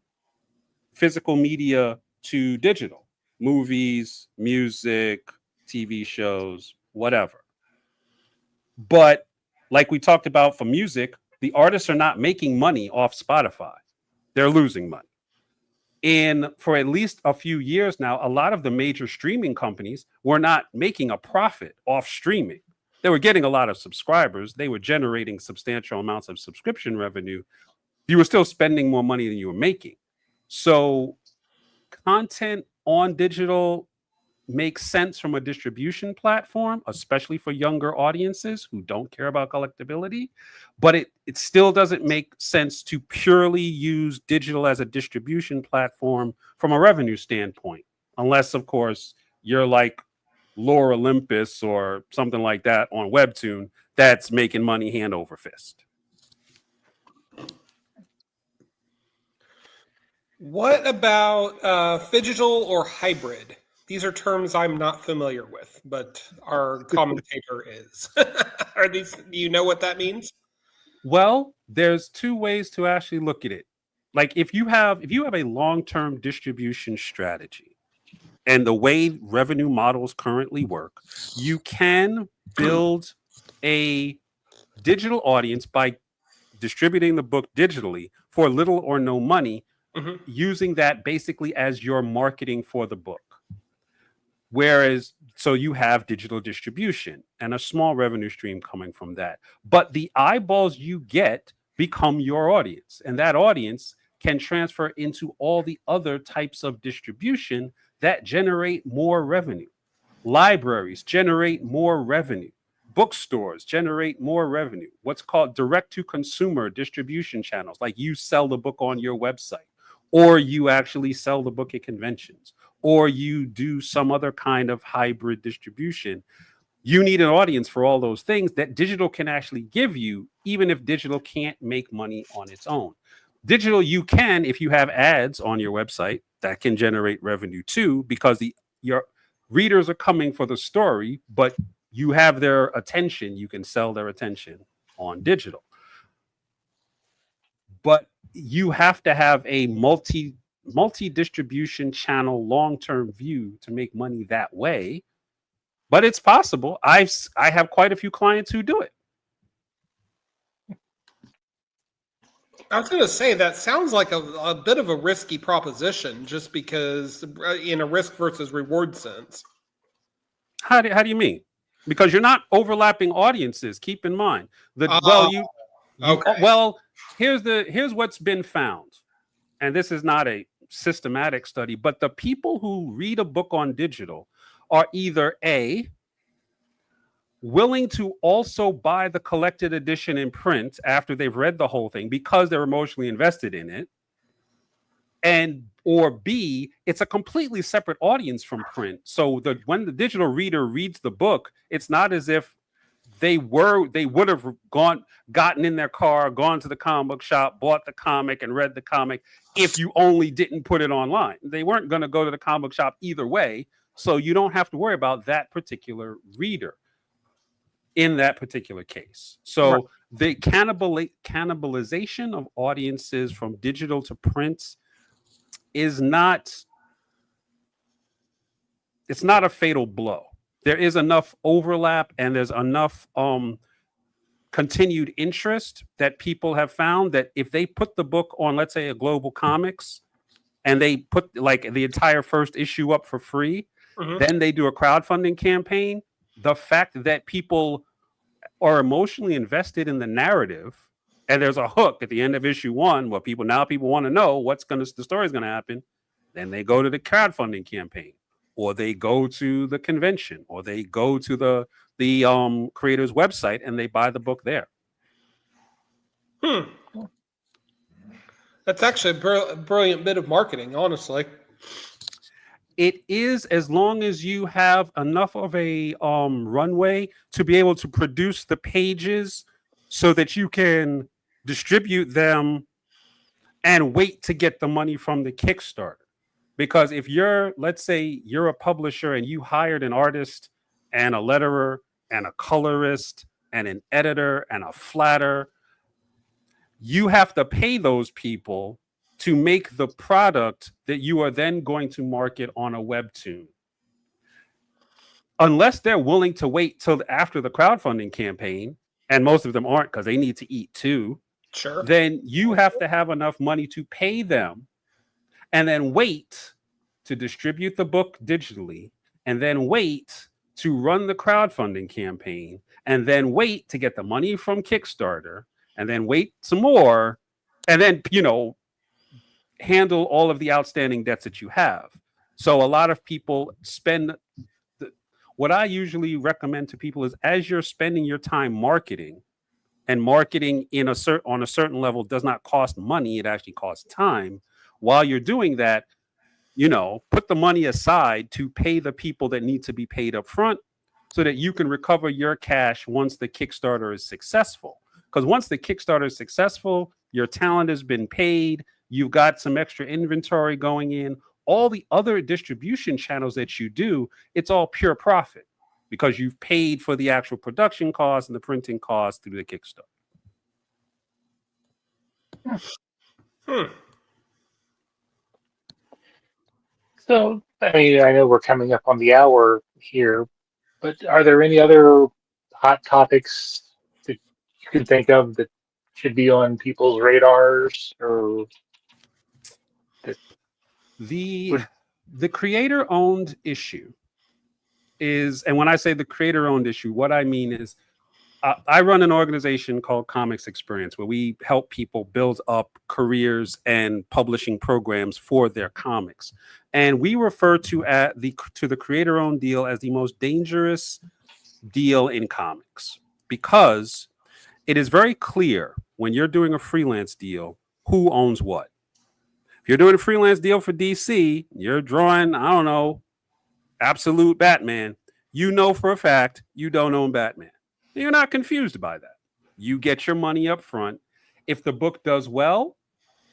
physical media to digital: movies, music, TV shows, whatever. But like we talked about for music, the artists are not making money off Spotify. They're losing money. And for at least a few years now, a lot of the major streaming companies were not making a profit off streaming. They were getting a lot of subscribers. They were generating substantial amounts of subscription revenue. You were still spending more money than you were making. So content on digital makes sense from a distribution platform, especially for younger audiences who don't care about collectability, but it still doesn't make sense to purely use digital as a distribution platform from a revenue standpoint, unless, of course, you're like Lore Olympus or something like that on Webtoon that's making money hand over fist.
What about phygital or hybrid? These are terms I'm not familiar with, but our commentator is. Are these? Do you know what that means?
Well, there's two ways to actually look at it. Like if you have a long-term distribution strategy, and the way revenue models currently work, you can build a digital audience by distributing the book digitally for little or no money, using that basically as your marketing for the book. Whereas, so you have digital distribution and a small revenue stream coming from that. But the eyeballs you get become your audience, and that audience can transfer into all the other types of distribution that generate more revenue. Libraries generate more revenue. Bookstores generate more revenue. What's called direct-to-consumer distribution channels, like you sell the book on your website, or you actually sell the book at conventions, or you do some other kind of hybrid distribution. You need an audience for all those things that digital can actually give you, even if digital can't make money on its own. Digital, you can, if you have ads on your website, that can generate revenue too, because your readers are coming for the story, but you have their attention. You can sell their attention on digital. But you have to have a multi-distribution channel long-term view to make money that way. but it's possible. I have quite a few clients who do it.
I was going to say that sounds like a bit of a risky proposition, just because in a risk versus reward sense.
How do you mean? Because you're not overlapping audiences. Keep in mind
Okay.
here's what's been found, and this is not a systematic study, but the people who read a book on digital are either A, willing to also buy the collected edition in print after they've read the whole thing because they're emotionally invested in it, or B, it's a completely separate audience from print. So when the digital reader reads the book, it's not as if they would have gotten in their car, gone to the comic book shop, bought the comic and read the comic if you only didn't put it online. They weren't going to go to the comic book shop either way, so you don't have to worry about that particular reader in that particular case. So right. The cannibalization of audiences from digital to print is not a fatal blow. There is enough overlap and there's enough continued interest that people have found that if they put the book on, let's say, a Global Comics, and they put like the entire first issue up for free, then they do a crowdfunding campaign, the fact that people are emotionally invested in the narrative and there's a hook at the end of issue 1 where people want to know the story's going to happen, then they go to the crowdfunding campaign, or they go to the convention, or they go to the creator's website and they buy the book there.
That's actually a brilliant bit of marketing, honestly.
It is, as long as you have enough of a runway to be able to produce the pages so that you can distribute them and wait to get the money from the Kickstarter. Because if let's say you're a publisher and you hired an artist and a letterer and a colorist and an editor and a flatter, you have to pay those people to make the product that you are then going to market on a webtoon. Unless they're willing to wait till after the crowdfunding campaign, and most of them aren't because they need to eat too,
sure.
Then you have to have enough money to pay them and then wait to distribute the book digitally, and then wait to run the crowdfunding campaign, and then wait to get the money from Kickstarter, and then wait some more, and then, handle all of the outstanding debts that you have. So a lot of people spend what I usually recommend to people is, as you're spending your time marketing, and marketing on a certain level does not cost money, it actually costs time. While you're doing that, put the money aside to pay the people that need to be paid up front so that you can recover your cash once the Kickstarter is successful. Because once the Kickstarter is successful, your talent has been paid, you've got some extra inventory going in, all the other distribution channels that you do, it's all pure profit because you've paid for the actual production costs and the printing costs through the Kickstarter.
So, I know we're coming up on the hour here, but are there any other hot topics that you can think of that should be on people's radars, or that
the creator-owned issue is, and when I say the creator-owned issue, what I mean is I run an organization called Comics Experience, where we help people build up careers and publishing programs for their comics. And we refer to the creator-owned deal as the most dangerous deal in comics, because it is very clear when you're doing a freelance deal who owns what. If you're doing a freelance deal for DC, you're drawing, I don't know, Absolute Batman, for a fact you don't own Batman. You're not confused by that. You get your money up front. If the book does well,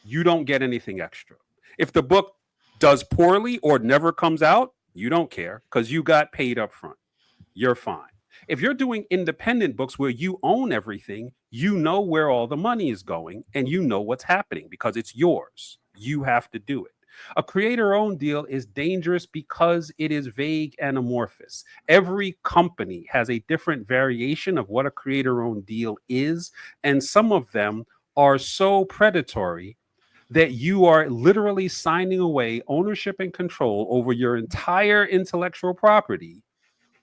you don't get anything extra. If the book does poorly or never comes out, you don't care because you got paid up front. You're fine. If you're doing independent books where you own everything, you know where all the money is going and you know what's happening because it's yours. You have to do it. A creator-owned deal is dangerous because it is vague and amorphous. Every company has a different variation of what a creator-owned deal is, and some of them are so predatory that you are literally signing away ownership and control over your entire intellectual property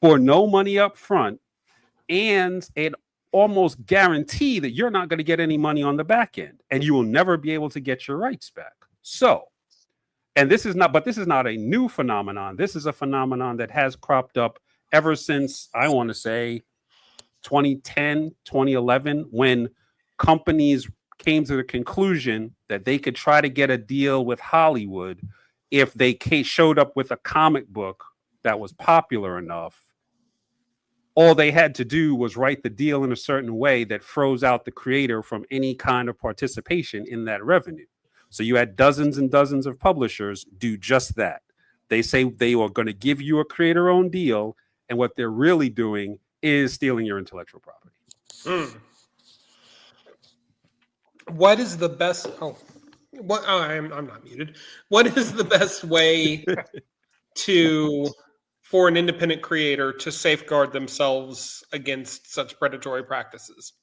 for no money up front and an almost guarantee that you're not going to get any money on the back end and you will never be able to get your rights back. So, and this is not a new phenomenon. This is a phenomenon that has cropped up ever since, I want to say, 2010, 2011, when companies came to the conclusion that they could try to get a deal with Hollywood if they showed up with a comic book that was popular enough. All they had to do was write the deal in a certain way that froze out the creator from any kind of participation in that revenue. So you had dozens and dozens of publishers do just that. They say they are going to give you a creator-owned deal, and what they're really doing is stealing your intellectual property.
What is the best? I'm not muted. What is the best way for an independent creator to safeguard themselves against such predatory practices?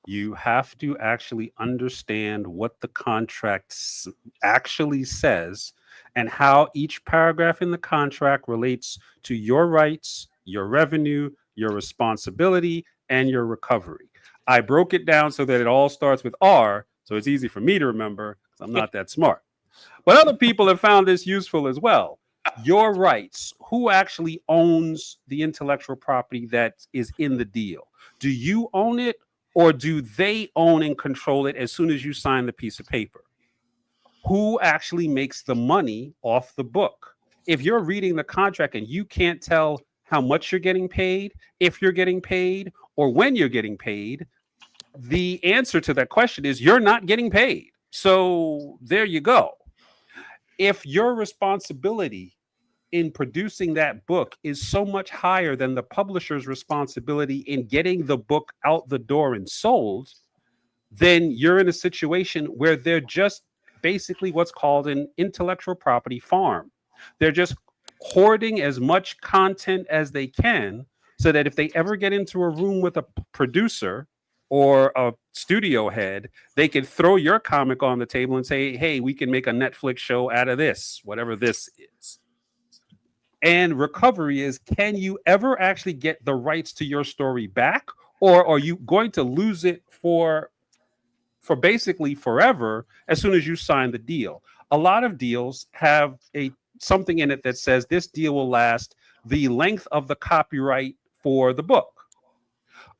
You have to actually understand what the contract actually says and how each paragraph in the contract relates to your rights, your revenue, your responsibility, and your recovery. I broke it down so that it all starts with R, so it's easy for me to remember because I'm not that smart. But other people have found this useful as well. Your rights, who actually owns the intellectual property that is in the deal? Do you own it, or do they own and control it as soon as you sign the piece of paper? Who actually makes the money off the book? If you're reading the contract and you can't tell how much you're getting paid, if you're getting paid, or when you're getting paid, the answer to that question is you're not getting paid. So there you go. If your responsibility in producing that book is so much higher than the publisher's responsibility in getting the book out the door and sold, then you're in a situation where they're just basically what's called an intellectual property farm. They're just hoarding as much content as they can so that if they ever get into a room with a producer or a studio head, they can throw your comic on the table and say, hey, we can make a Netflix show out of this, whatever this is. And recovery is, can you ever actually get the rights to your story back? Or are you going to lose it for basically forever as soon as you sign the deal? A lot of deals have something in it that says this deal will last the length of the copyright for the book.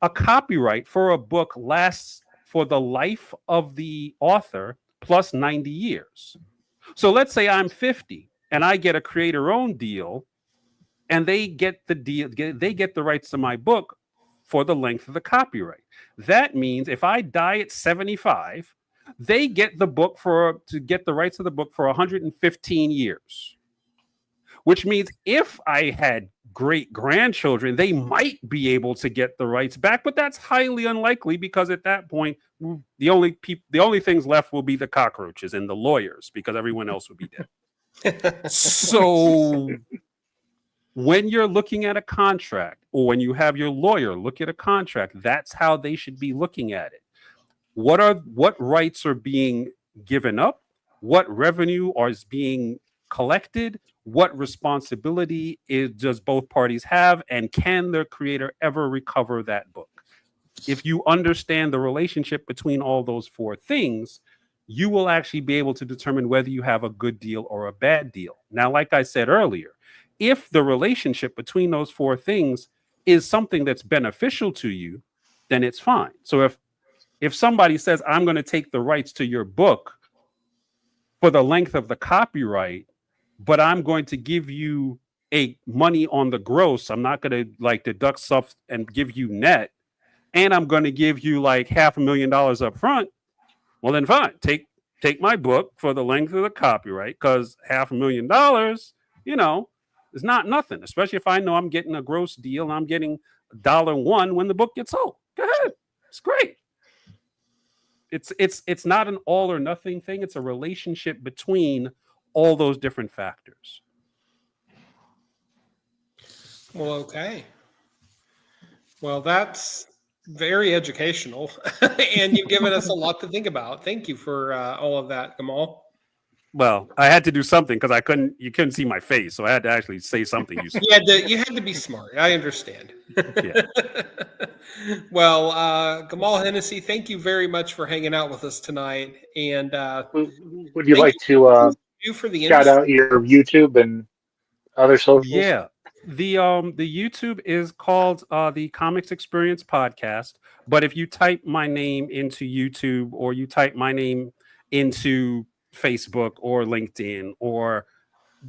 A copyright for a book lasts for the life of the author plus 90 years. So let's say I'm 50 and I get a creator-owned deal, and they get the rights to my book for the length of the copyright. That means if I die at 75, they get the rights to the book for 115 years. Which means if I had great grandchildren, they might be able to get the rights back, but that's highly unlikely because at that point, the only things left will be the cockroaches and the lawyers because everyone else would be dead. So when you're looking at a contract, or when you have your lawyer look at a contract, that's how they should be looking at it. What rights are being given up? What revenue is being collected? What responsibility does both parties have? And can the creator ever recover that book? If you understand the relationship between all those four things, you will actually be able to determine whether you have a good deal or a bad deal. Now, like I said earlier, if the relationship between those four things is something that's beneficial to you, then it's fine. So if somebody says, I'm going to take the rights to your book for the length of the copyright, but I'm going to give you money on the gross, I'm not going to deduct stuff and give you net, and I'm going to give you $500,000 up front, well then fine, take my book for the length of the copyright, because $500,000, is not nothing, especially if I know I'm getting a gross deal and I'm getting $1 when the book gets sold. Go ahead. It's great. It's not an all or nothing thing. It's a relationship between all those different factors.
Well, okay. Well, that's very educational, and you've given us a lot to think about. Thank you for all of that, Gamal.
Well, I had to do something because you couldn't see my face, so I had to actually say something useful.
You had to be smart. I understand.
Yeah.
Well, Gamal Hennessy, thank you very much for hanging out with us tonight. And
Would you like to
you for the
shout
industry.
out your YouTube and other socials?
Yeah. The YouTube is called the Comics Experience Podcast. But if you type my name into YouTube, or you type my name into Facebook or LinkedIn, or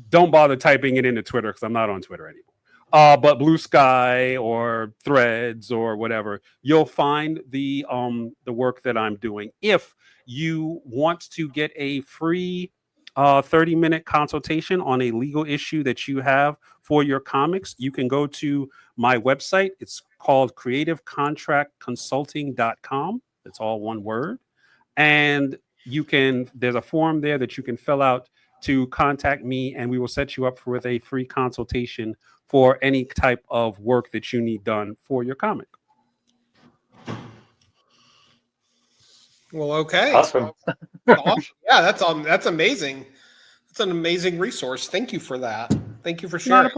don't bother typing it into Twitter because I'm not on Twitter anymore. But Blue Sky or Threads or whatever, you'll find the work that I'm doing. If you want to get a free 30-minute consultation on a legal issue that you have for your comics, you can go to my website. It's called creativecontractconsulting.com. It's all one word. And there's a form there that you can fill out to contact me, and we will set you up with a free consultation for any type of work that you need done for your comic.
Well, okay.
Awesome.
Awesome. Yeah, that's amazing. That's an amazing resource. Thank you for that. Thank you for sharing.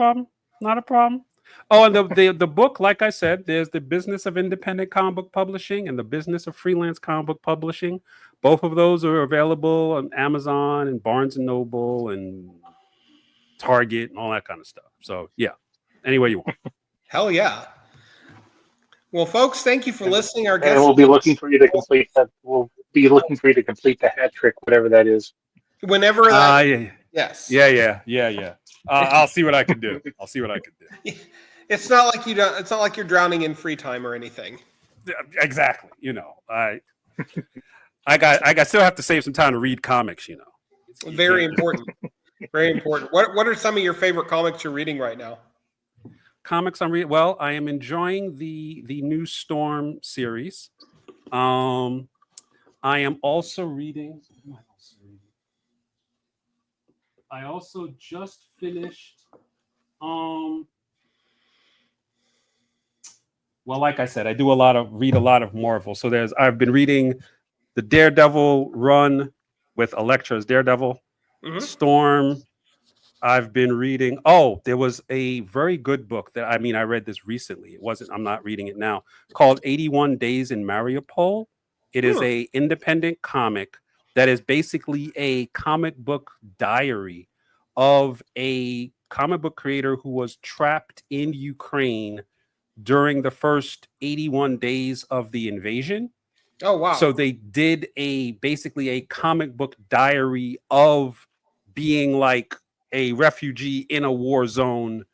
Not a problem. Oh, and the book, like I said, there's the business of independent comic book publishing and the business of freelance comic book publishing. Both of those are available on Amazon and Barnes and Noble and Target and all that kind of stuff. So yeah, any way you want.
Hell yeah. Well, folks, thank you for listening. Our guest,
And we'll be looking for you to complete that. We'll be looking for you to complete the hat trick, whatever that is.
whenever that,
Yeah.
yes.
Yeah. I'll see what I can do.
It's not like it's not like you're drowning in free time or anything.
Exactly. I still have to save some time to read comics.
Very important. Very important. What are some of your favorite comics you're reading right now?
Comics I'm reading. Well, I am enjoying the new Storm series. I am also reading. I also just finished. Well, like I said, I read a lot of Marvel. So I've been reading the Daredevil run with Elektra's Daredevil, Storm. I've been reading. Oh, there was a very good book that I read this recently. I'm not reading it now. Called 81 Days in Mariupol. It is a independent comic that is basically a comic book diary of a comic book creator who was trapped in Ukraine during the first 81 days of the invasion.
Oh, wow.
So they did basically a comic book diary of being like a refugee in a war zone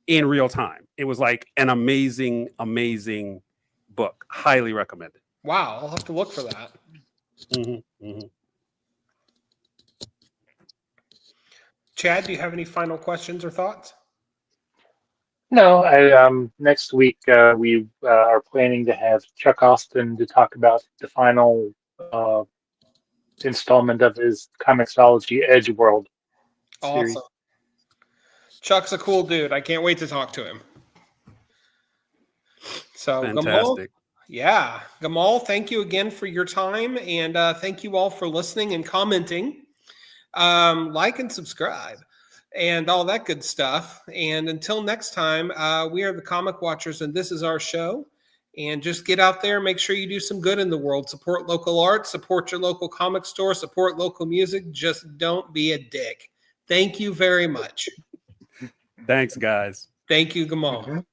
in real time. It was like an amazing, amazing book. Highly recommended.
Wow. I'll have to look for that. Chad, do you have any final questions or thoughts?
No, next week we are planning to have Chuck Austin to talk about the final installment of his Comixology Edge World series.
Awesome. Chuck's a cool dude. I can't wait to talk to him. So,
fantastic.
Gamal, thank you again for your time, and thank you all for listening and commenting. Like and subscribe and all that good stuff. And until next time, we are the Comic Watchers, and this is our show. And just get out there, make sure you do some good in the world. Support local art, support your local comic store, support local music. Just don't be a dick. Thank you very much.
Thanks, guys.
Thank you, Gamal.